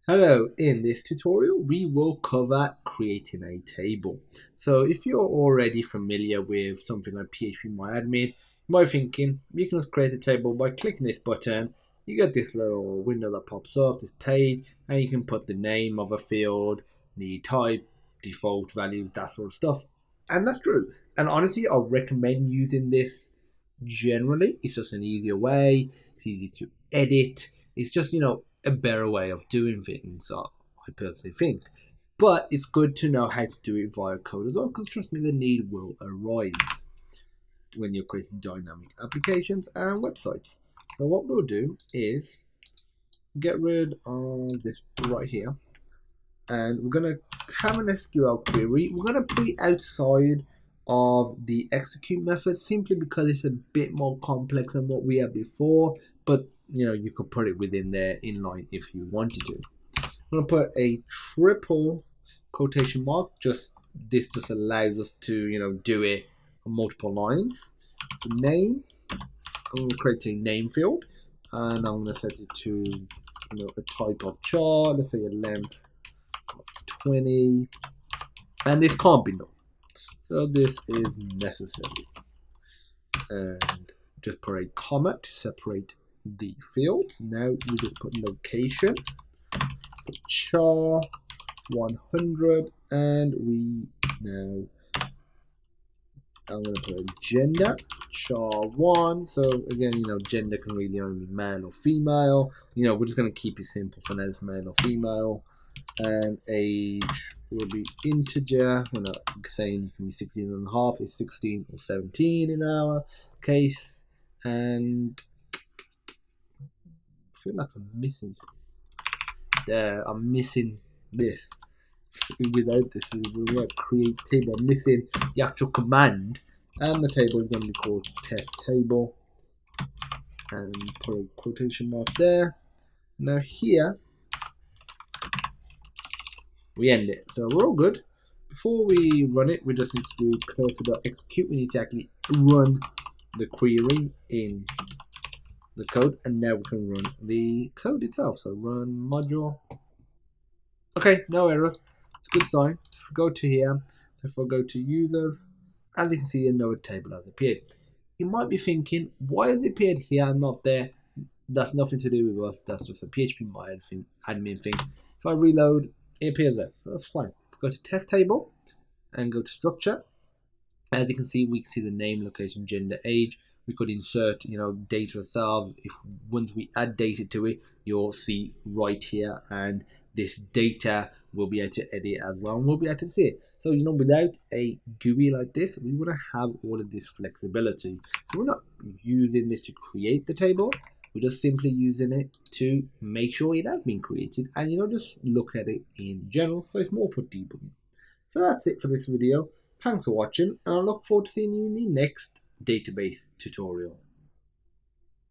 Hello, in this tutorial we will cover creating a table. So if you're already familiar with something like PHPMyAdmin, you might be thinking you can just create a table by clicking this button. You get this little window that pops up, this page, and you can put the name of a field, the type, default values, that sort of stuff. And that's true. And honestly, I recommend using this generally. It's just an easier way, it's easy to edit. It's just, a better way of doing things, I personally think. But it's good to know how to do it via code as well, because trust me, the need will arise when you're creating dynamic applications and websites. So what we'll do is get rid of this right here, and we're going to have an SQL query. We're going to put it outside of the execute method simply because it's a bit more complex than what we had before, but you could put it within there inline if you wanted to. I'm going to put a triple quotation mark. This just allows us to do it on multiple lines. The name, I'm going to create a name field, and I'm going to set it to a type of chart. Let's say a length of 20, and this can't be null, so this is necessary. And just put a comma to separate the fields. Now we just put location, put char 100, and I'm going to put a gender, char 1. So again, gender can really only be male or female. We're just going to keep it simple for now, it's male or female. And age will be integer. We're not saying it can be 16 and a half, it's 16 or 17 in our case. And I feel like I'm missing this. Without this, we won't create table. I'm missing the actual command, and the table is going to be called test table, and put a quotation mark there. Now here we end it, so we're all good. Before we run it, we just need to do cursor.execute. We need to actually run the query in the code, and now we can run the code itself. So run module. Okay, no errors. It's a good sign. If we go to here, if we go to users, as you can see, another table has appeared. You might be thinking, why has it appeared here and not there? That's nothing to do with us. That's just a PHPMyAdmin thing. If I reload, it appears there. So that's fine. Go to test table and go to structure. As you can see, we can see the name, location, gender, age. We could insert, data ourselves. If once we add data to it, you'll see right here, and this data will be able to edit as well, and we'll be able to see it. So, without a GUI like this, we wouldn't have all of this flexibility. So we're not using this to create the table. We're just simply using it to make sure it has been created, and just look at it in general. So it's more for debugging. So that's it for this video. Thanks for watching, and I look forward to seeing you in the next database tutorial.